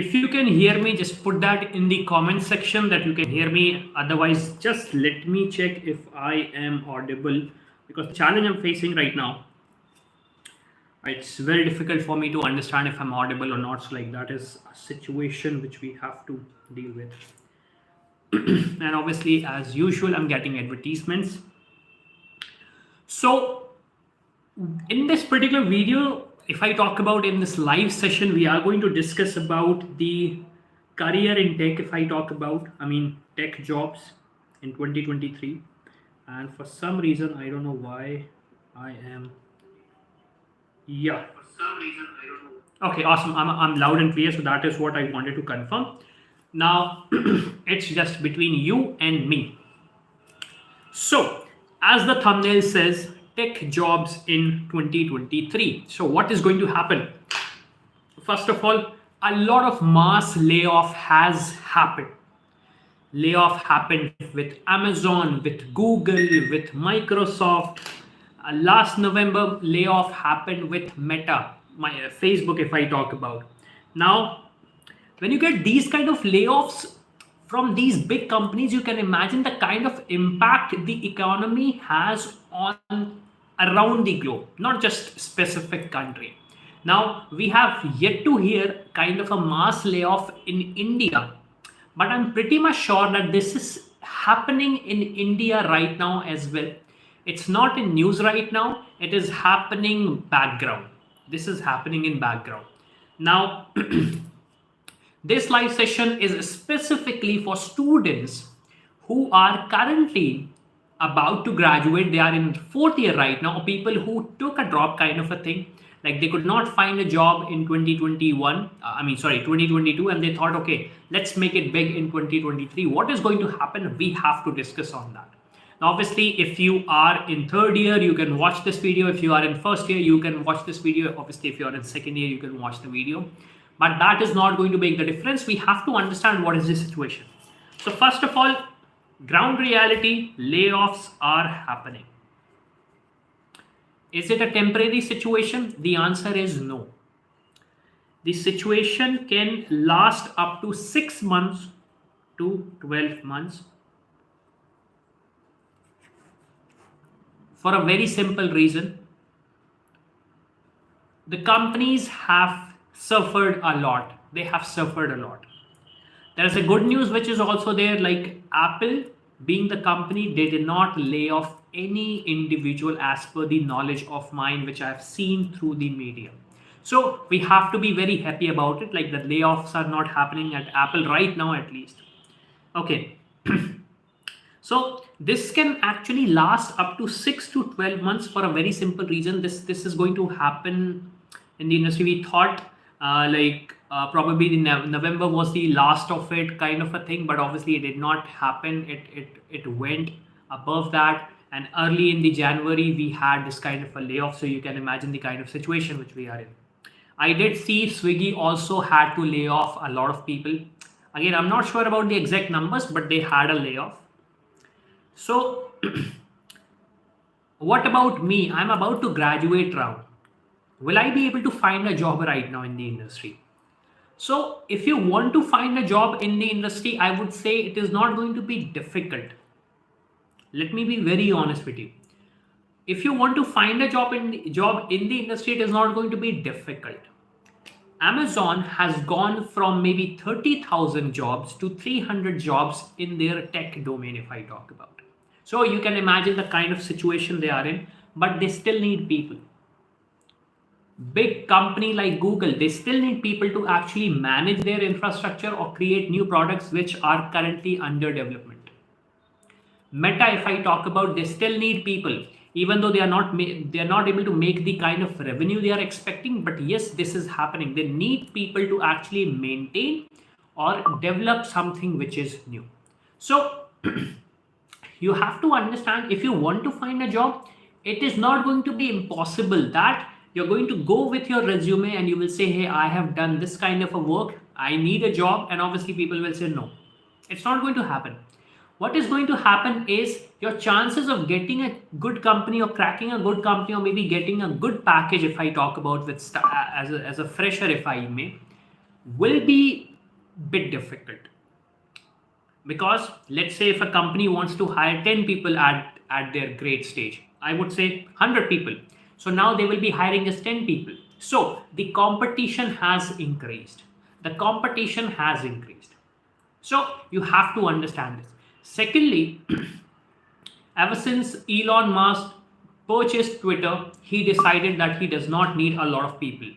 If you can hear me, just put that in the comment section that you can hear me. Otherwise, just let me check if I am audible, because the challenge I'm facing right now, it's very difficult for me to understand if I'm audible or not. So, like, that is a situation which we have to deal with. And obviously, as usual, I'm getting advertisements. So, in this particular video, if I talk about in this live session, we are going to discuss about the career in tech. If I talk about, tech jobs in 2023. And for some reason, I don't know why I am, yeah. For some reason, I don't know. Okay, awesome. I'm loud and clear. So that is what I wanted to confirm. Now, it's just between you and me. So, as the thumbnail says, tech jobs in 2023. So, what is going to happen? First of all, a lot of mass layoff has happened. Layoff happened with Amazon, with Google, with Microsoft. Last November, layoff happened with Meta, my Facebook, if I talk about. Now, when you get these kind of layoffs from these big companies, you can imagine the kind of impact the economy has on around the globe, not just specific country. Now we have yet to hear kind of a mass layoff in India, but I'm pretty much sure that this is happening in India right now as well. It's not in news right now, it is happening background. This is happening in background. Now this live session is specifically for students who are currently about to graduate. They are in fourth year right now, or people who took a drop kind of a thing. Like they could not find a job in 2021, 2022, and they thought, okay, let's make it big in 2023. What is going to happen? We have to discuss on that. Now, obviously, if you are in third year, you can watch this video. If you are in first year, you can watch this video. Obviously, if you are in second year, you can watch the video. But that is not going to make the difference. We have to understand what is the situation. So first of all, ground reality, layoffs are happening. Is it a temporary situation? The answer is no. The situation can last up to 6 months to 12 months for a very simple reason. The companies have suffered a lot. They have suffered a lot. There is a good news which is also there, like Apple being the company, they did not lay off any individual as per the knowledge of mine, which I've seen through the media. So we have to be very happy about it. Like the layoffs are not happening at Apple right now, at least. Okay. So this can actually last up to 6 to 12 months for a very simple reason. This is going to happen in the industry. We thought probably the November was the last of it kind of a thing, but obviously it did not happen. It went above that, and early in the January we had this kind of a layoff. So you can imagine the kind of situation which we are in. I did see Swiggy also had to lay off a lot of people. Again, I'm not sure about the exact numbers, but they had a layoff. So what about me? I'm about to graduate now. Will I be able to find a job right now in the industry? So if you want to find a job in the industry, I would say it is not going to be difficult. Let me be very honest with you. If you want to find a job in the industry, it is not going to be difficult. Amazon has gone from maybe 30,000 jobs to 300 jobs in their tech domain, if I talk about. So you can imagine the kind of situation they are in, but they still need people. Big company like Google, they still need people to actually manage their infrastructure or create new products which are currently under development. Meta, if I talk about, they still need people, even though they are not able to make the kind of revenue they are expecting. But yes, this is happening. They need people to actually maintain or develop something which is new. So you have to understand, if you want to find a job, it is not going to be impossible that you're going to go with your resume and you will say, hey, I have done this kind of a work, I need a job, and obviously people will say no. It's not going to happen. What is going to happen is your chances of getting a good company or cracking a good company or maybe getting a good package, if I talk about with as a fresher, if I may, will be bit difficult. Because let's say if a company wants to hire 10 people at their grade stage, I would say 100 people. So now they will be hiring just 10 people. So the competition has increased. The competition has increased. So you have to understand this. Secondly, ever since Elon Musk purchased Twitter, he decided that he does not need a lot of people.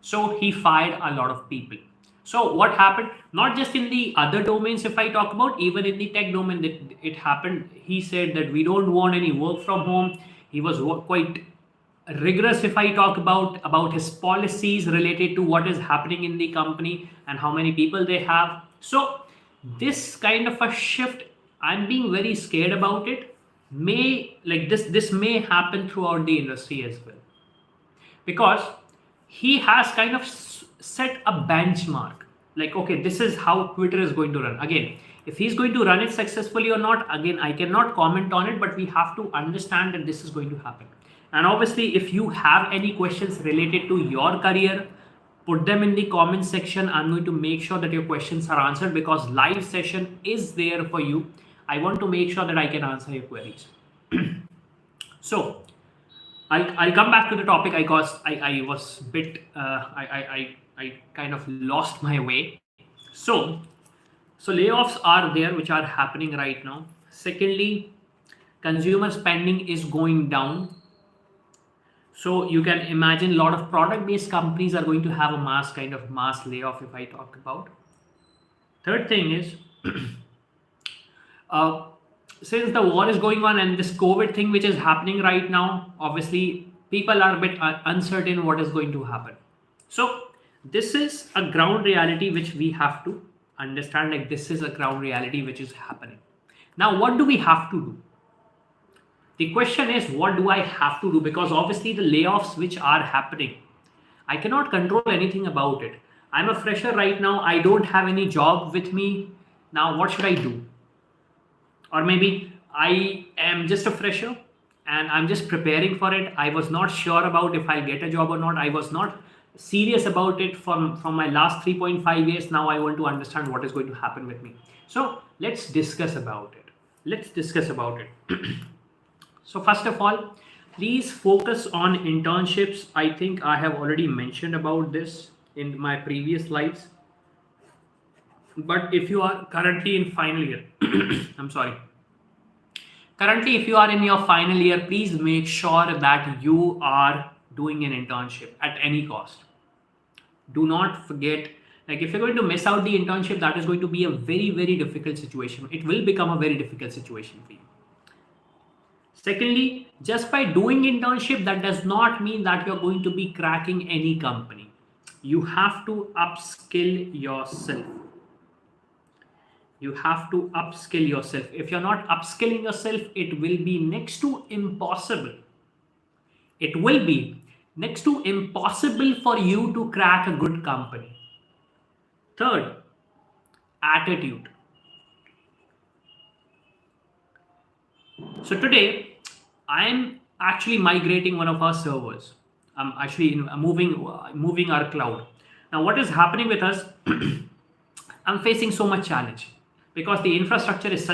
So he fired a lot of people. So what happened? Not just in the other domains, if I talk about, even in the tech domain, that it happened. He said that we don't want any work from home. He was quite rigorous, if I talk about his policies related to what is happening in the company and how many people they have. So this kind of a shift, I'm being very scared about it. May like this may happen throughout the industry as well, because he has kind of set a benchmark, like, okay, this is how Twitter is going to run. Again, if he's going to run it successfully or not, again, I cannot comment on it, but we have to understand that this is going to happen. And obviously, if you have any questions related to your career, put them in the comment section. I'm going to make sure that your questions are answered, because live session is there for you. I want to make sure that I can answer your queries. So I'll come back to the topic. I was a bit I kind of lost my way. So layoffs are there, which are happening right now. Secondly, consumer spending is going down. So you can imagine a lot of product-based companies are going to have a mass layoff, if I talk about. Third thing is, since the war is going on and this COVID thing which is happening right now, obviously people are a bit uncertain what is going to happen. So this is a ground reality which we have to understand. Like, this is a ground reality which is happening. Now, what do we have to do? The question is, what do I have to do? Because obviously the layoffs which are happening, I cannot control anything about it. I'm a fresher right now. I don't have any job with me. Now, what should I do? Or maybe I am just a fresher and I'm just preparing for it. I was not sure about if I'll get a job or not. I was not serious about it from my last 3.5 years. Now I want to understand what is going to happen with me. So let's discuss about it. So first of all, please focus on internships. I think I have already mentioned about this in my previous slides. But if you are currently in final year, I'm sorry. Currently, if you are in your final year, please make sure that you are doing an internship at any cost. Do not forget, like, if you're going to miss out the internship, that is going to be a very, very difficult situation. It will become a very difficult situation for you. Secondly, just by doing internship, that does not mean that you're going to be cracking any company. You have to upskill yourself. You have to upskill yourself. If you're not upskilling yourself, it will be next to impossible. It will be next to impossible for you to crack a good company. Third, attitude. So today, I'm actually migrating one of our servers. I'm actually moving our cloud. Now, what is happening with us? I'm facing so much challenge, because the infrastructure is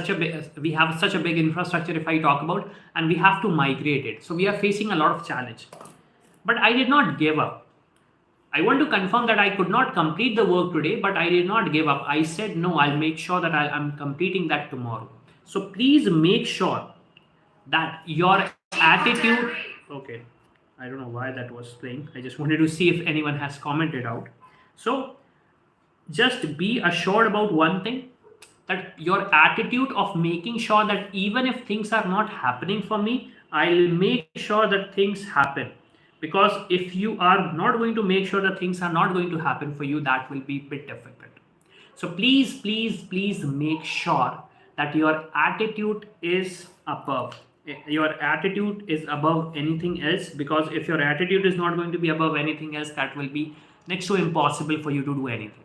we have such a big infrastructure, if I talk about, and we have to migrate it. So we are facing a lot of challenge. But I did not give up. I want to confirm that I could not complete the work today, but I did not give up. I said, no, I'll make sure that I'm completing that tomorrow. So please make sure that your attitude, okay, I don't know why that was playing. I just wanted to see if anyone has commented out. So just be assured about one thing, that your attitude of making sure that even if things are not happening for me, I'll make sure that things happen. Because if you are not going to make sure that things are not going to happen for you, that will be a bit difficult. So please, please, please make sure that your attitude is above. Your attitude is above anything else, because if your attitude is not going to be above anything else, that will be next to impossible for you to do anything.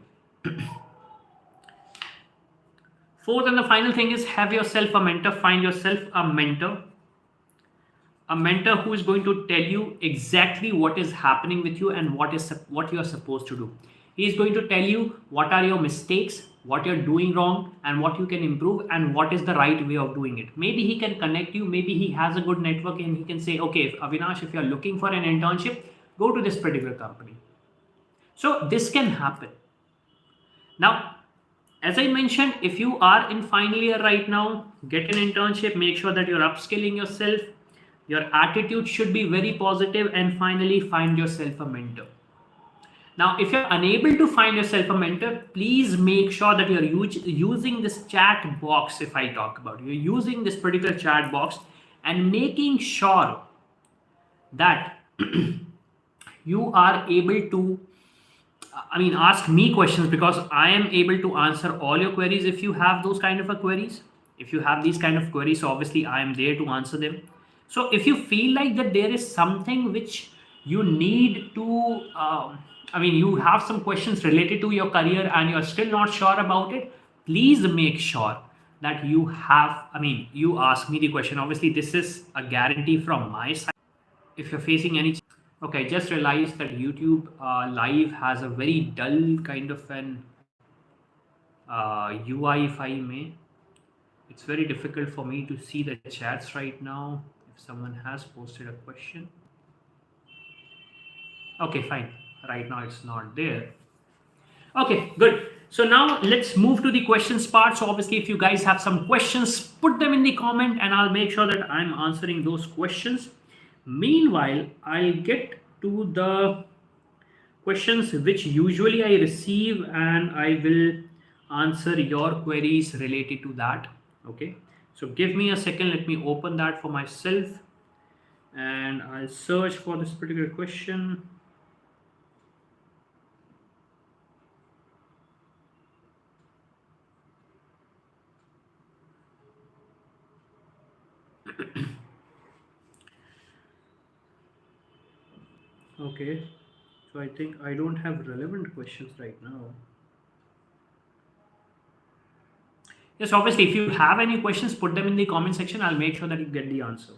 Fourth and the final thing is, have yourself a mentor. Find yourself a mentor who is going to tell you exactly what is happening with you and what you are supposed to do. He is going to tell you what are your mistakes, what you're doing wrong, and what you can improve, and what is the right way of doing it. Maybe he can connect you, maybe he has a good network, and he can say, okay, Avinash, if you're looking for an internship, go to this particular company. So this can happen. Now, as I mentioned, if you are in final year right now, get an internship, make sure that you're upskilling yourself. Your attitude should be very positive, and finally, find yourself a mentor. Now, if you're unable to find yourself a mentor, please make sure that you're using this chat box. If I talk about, you're using this particular chat box and making sure that you are able to, ask me questions, because I am able to answer all your queries if you have those kind of a queries. If you have these kind of queries, so obviously I am there to answer them. So if you feel like that there is something which you need to, you have some questions related to your career and you're still not sure about it, please make sure that you ask me the question. Obviously, this is a guarantee from my side. If you're facing any, okay, just realize that YouTube live has a very dull kind of an UI, if I may. It's very difficult for me to see the chats right now. If someone has posted a question, okay, fine. Right now it's not there. Okay, good. So now let's move to the questions part. So obviously, if you guys have some questions, put them in the comment and I'll make sure that I'm answering those questions. Meanwhile, I'll get to the questions which usually I receive and I will answer your queries related to that. Okay, so give me a second. Let me open that for myself and I'll search for this particular question. Okay, so I think I don't have relevant questions right now. Yes, obviously, if you have any questions, put them in the comment section. I'll make sure that you get the answer.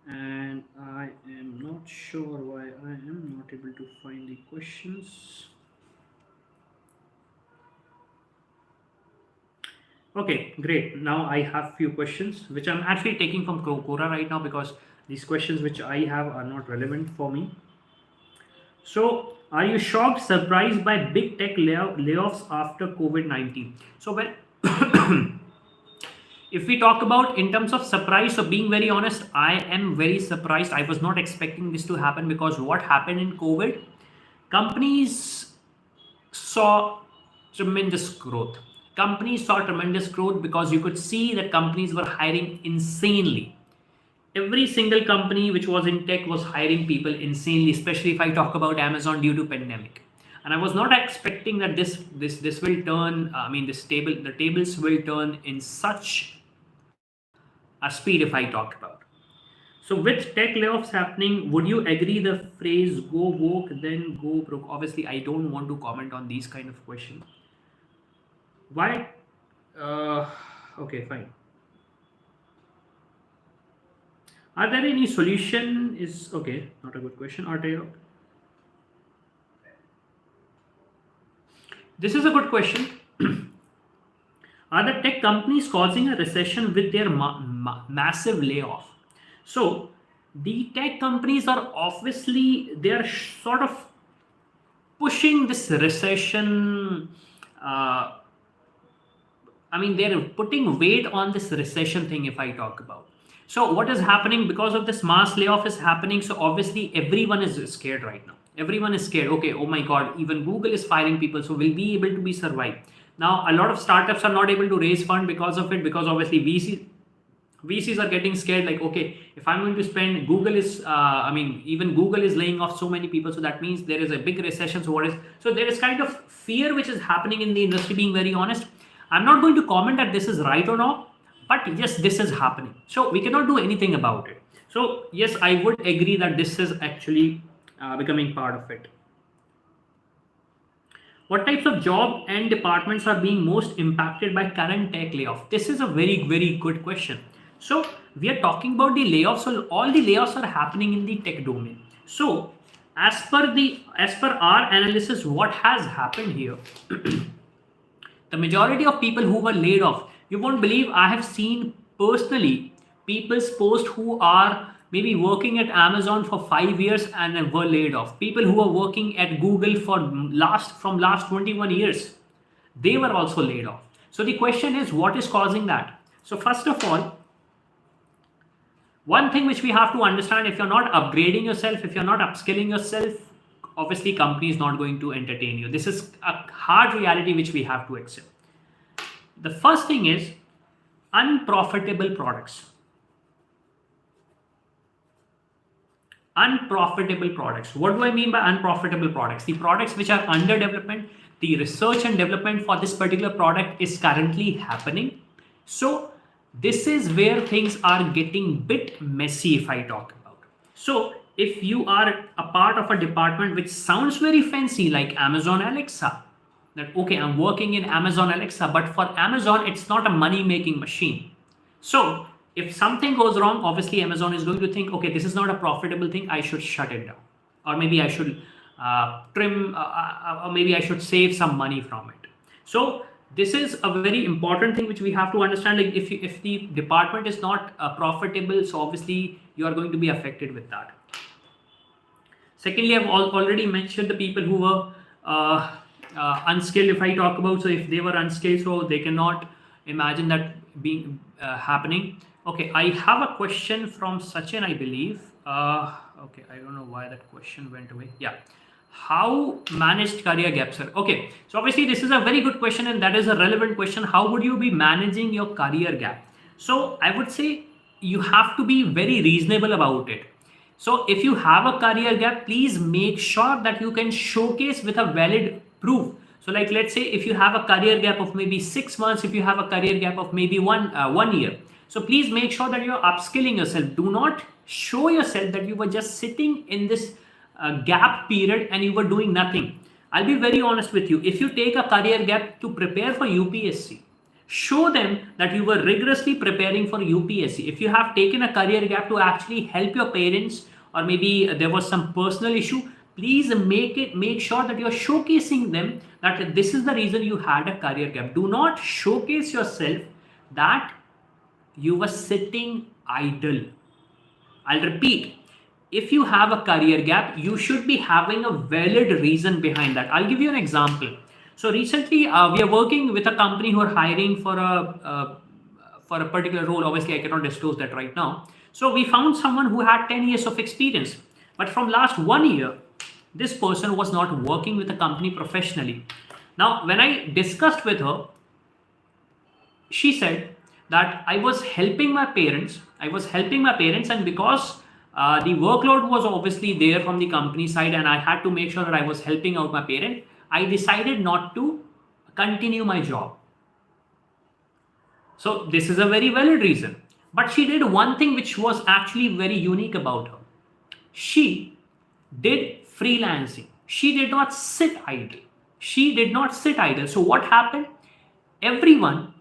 And I am not sure why I am not able to find the questions. Okay, great. Now I have few questions which I'm actually taking from Quora right now, because these questions which I have are not relevant for me. So, are you shocked, surprised by big tech layoffs after COVID-19? So, well, if we talk about in terms of surprise, so being very honest, I am very surprised. I was not expecting this to happen, because what happened in COVID, companies saw tremendous growth. Companies saw tremendous growth because you could see that companies were hiring insanely. Every single company which was in tech was hiring people insanely, especially if I talk about Amazon due to pandemic. And I was not expecting that this will turn. The tables will turn in such a speed if I talk about. So with tech layoffs happening, would you agree the phrase "go woke then go broke"? Obviously, I don't want to comment on these kind of questions. Why? Okay, fine. Are there any solution? Is okay, not a good question. This is a good question. Are the tech companies causing a recession with their massive layoff? So the tech companies are obviously, they are sort of pushing this recession. They're putting weight on this recession thing if I talk about. So what is happening because of this mass layoff is happening? So obviously everyone is scared right now. Everyone is scared. Okay, oh my God, even Google is firing people. So will we able to be survive? Now a lot of startups are not able to raise fund because of it, because obviously VCs are getting scared. Like, okay, if I'm going to spend, Google is, even Google is laying off so many people. So that means there is a big recession. So there is kind of fear which is happening in the industry, being very honest. I'm not going to comment that this is right or not, but yes, this is happening. So we cannot do anything about it. So yes, I would agree that this is actually becoming part of it. What types of job and departments are being most impacted by current tech layoff? This is a very, very good question. So we are talking about the layoffs. So all the layoffs are happening in the tech domain. So as per our analysis, what has happened here, the majority of people who were laid off, you won't believe, I have seen personally people's post who are maybe working at Amazon for 5 years and were laid off. People who are working at Google for last 21 years, they were also laid off. So the question is, what is causing that? So first of all, one thing which we have to understand, if you're not upgrading yourself, if you're not upskilling yourself, obviously company is not going to entertain you. This is a hard reality which we have to accept. The first thing is unprofitable products. Unprofitable products. What do I mean by unprofitable products? The products which are under development, the research and development for this particular product is currently happening. So this is where things are getting bit messy, if I talk about. So if you are a part of a department which sounds very fancy, like Amazon Alexa, that okay, I'm working in Amazon Alexa, but for Amazon it's not a money making machine. So if something goes wrong, obviously Amazon is going to think, okay, this is not a profitable thing, I should shut it down, or maybe I should trim, or maybe I should save some money from it. So this is a very important thing which we have to understand. Like if the department is not profitable, so obviously you are going to be affected with that. Secondly, I've already mentioned the people who were unskilled. If I talk about, so if they were unskilled, so they cannot imagine that being happening. Okay, I have a question from Sachin, I believe. Okay, I don't know why that question went away. Yeah. How managed career gaps, sir? Okay, so obviously this is a very good question, and that is a relevant question. How would you be managing your career gap? So I would say you have to be very reasonable about it. So if you have a career gap, please make sure that you can showcase with a valid proof. So like, let's say if you have a career gap of maybe 6 months, if you have a career gap of maybe one year, so please make sure that you're upskilling yourself. Do not show yourself that you were just sitting in this gap period and you were doing nothing. I'll be very honest with you. If you take a career gap to prepare for UPSC, show them that you were rigorously preparing for UPSC. If you have taken a career gap to actually help your parents, or maybe there was some personal issue, please make sure that you're showcasing them that this is the reason you had a career gap. Do not showcase yourself that you were sitting idle. I'll repeat, if you have a career gap, you should be having a valid reason behind that. I'll give you an example. So recently, we are working with a company who are hiring for a particular role. Obviously, I cannot disclose that right now. So we found someone who had 10 years of experience, but from last 1 year, this person was not working with the company professionally. Now, when I discussed with her, she said that I was helping my parents. And because the workload was obviously there from the company side, and I had to make sure that I was helping out my parent, I decided not to continue my job. So this is a very valid reason. But she did one thing which was actually very unique about her. She did freelancing. She did not sit idle. So what happened? Everyone,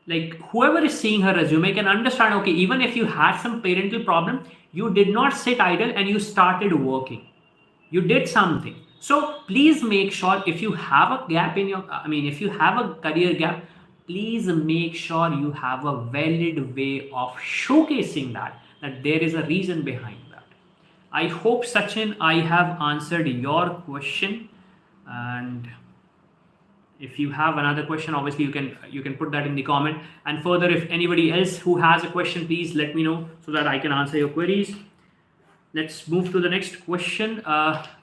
like whoever is seeing her resume, can understand, okay, even if you had some parental problem, you did not sit idle and you started working. You did something. So please make sure, if you have a gap in your, if you have a career gap, please make sure you have a valid way of showcasing that there is a reason behind that. I hope, Sachin, I have answered your question. And if you have another question, obviously you can put that in the comment. And further, if anybody else who has a question, please let me know so that I can answer your queries. Let's move to the next question.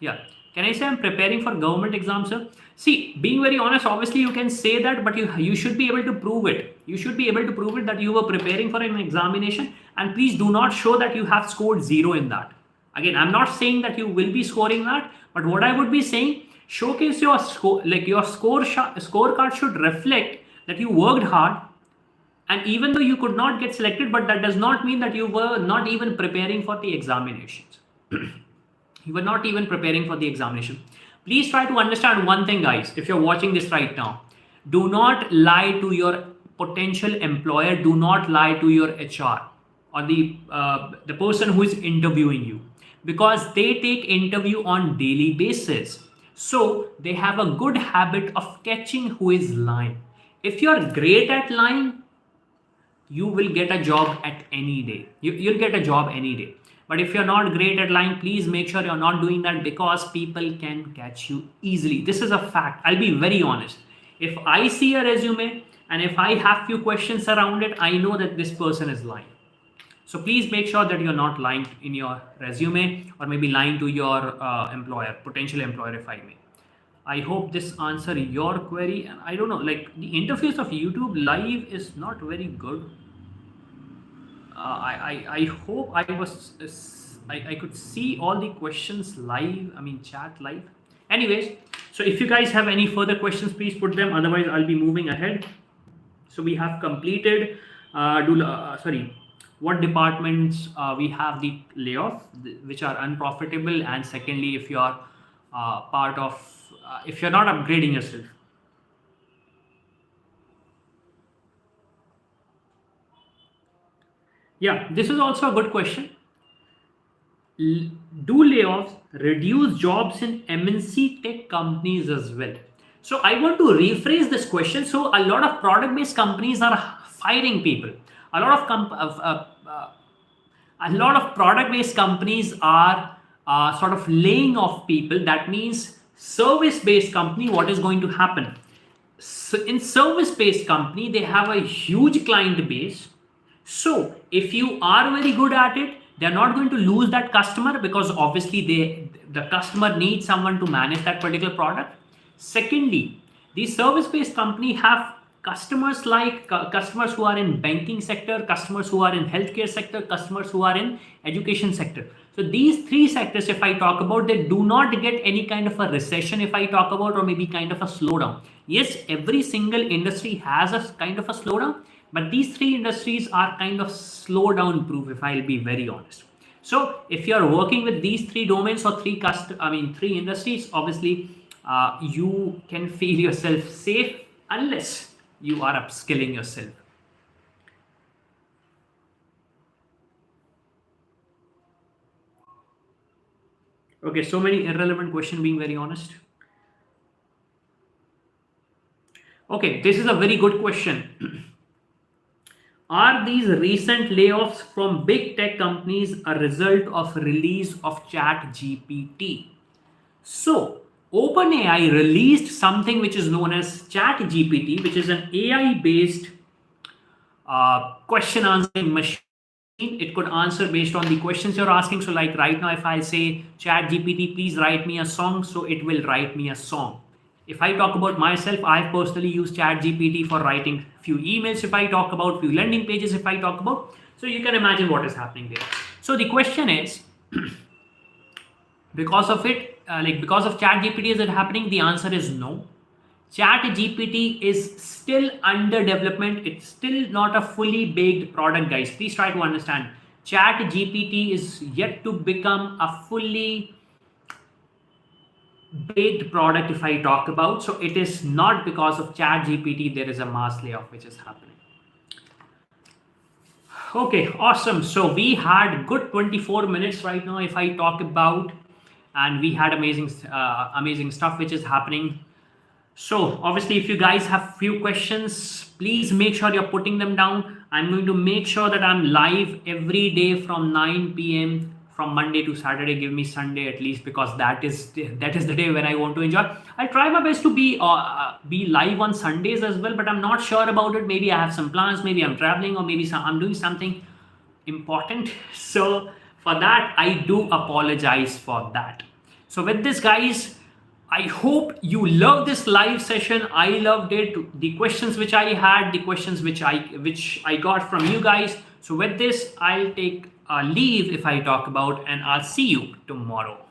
Yeah. Can I say I'm preparing for government exams, sir? See, being very honest, obviously you can say that, but you should be able to prove it. You should be able to prove it that you were preparing for an examination, and please do not show that you have scored 0 in that. Again, I'm not saying that you will be scoring that, but what I would be saying, showcase your score, like your scorecard should reflect that you worked hard, and even though you could not get selected, but that does not mean that you were not even preparing for the examinations. You were not even preparing for the examination. Please try to understand one thing, guys. If you're watching this right now, do not lie to your potential employer. Do not lie to your HR or the person who is interviewing you. because they take interview on daily basis. So they have a good habit of catching who is lying. If you're great at lying, you will get a job at any day. You'll get a job any day. But if you're not great at lying, please make sure you're not doing that, because people can catch you easily. This is a fact. I'll be very honest. If I see a resume and if I have few questions around it, I know that this person is lying. So please make sure that you're not lying in your resume, or maybe lying to your potential employer, if I may. I hope this answer your query. And I don't know, like the interface of YouTube Live is not very good. I hope I could see all the questions live. I mean chat live. Anyways, so if you guys have any further questions, please put them. Otherwise, I'll be moving ahead. So we have completed. What departments we have the layoff, which are unprofitable, and secondly, if you are part of, if you're not upgrading yourself. Yeah, this is also a good question. Do layoffs reduce jobs in MNC tech companies as well? So I want to rephrase this question. So a lot of product-based companies are firing people. A lot of product-based companies are sort of laying off people. That means service-based company, what is going to happen? So in service-based company, they have a huge client base. So if you are very good at it, they're not going to lose that customer, because obviously the customer needs someone to manage that particular product. Secondly, the service-based company have customers like customers who are in banking sector, customers who are in healthcare sector, customers who are in education sector. So these three sectors, if I talk about, they do not get any kind of a recession, if I talk about, or maybe kind of a slowdown. Yes, every single industry has a kind of a slowdown, but these three industries are kind of slowdown proof, if I'll be very honest. So if you're working with these three domains or three industries, obviously you can feel yourself safe unless you are upskilling yourself. Okay, so many irrelevant questions, being very honest. Okay, this is a very good question. Are these recent layoffs from big tech companies a result of release of ChatGPT? So OpenAI released something which is known as ChatGPT, which is an AI-based question answering machine. It could answer based on the questions you're asking. So like right now, if I say ChatGPT, please write me a song, so it will write me a song. If I talk about myself, I personally use ChatGPT for writing few emails. If I talk about few landing pages, if I talk about, so you can imagine what is happening there. So the question is, because of it, because of ChatGPT, is it happening? The answer is no. ChatGPT is still under development. It's still not a fully baked product, guys. Please try to understand. ChatGPT is yet to become a fully baked product, if I talk about. So it is not because of ChatGPT there is a mass layoff which is happening. Okay, awesome. So we had good 24 minutes right now, if I talk about, and we had amazing stuff which is happening. So obviously, if you guys have few questions, please make sure you're putting them down. I'm going to make sure that I'm live every day from 9 p.m. from Monday to Saturday. Give me Sunday at least, because that is the day when I want to enjoy. I try my best to be live on Sundays as well, but I'm not sure about it. Maybe I have some plans. Maybe I'm traveling, or maybe I'm doing something important. So for that, I do apologize for that. So with this, guys, I hope you love this live session. I loved it. The questions which I had, the questions which I got from you guys. So with this, I'll take leave, if I talk about, and I'll see you tomorrow.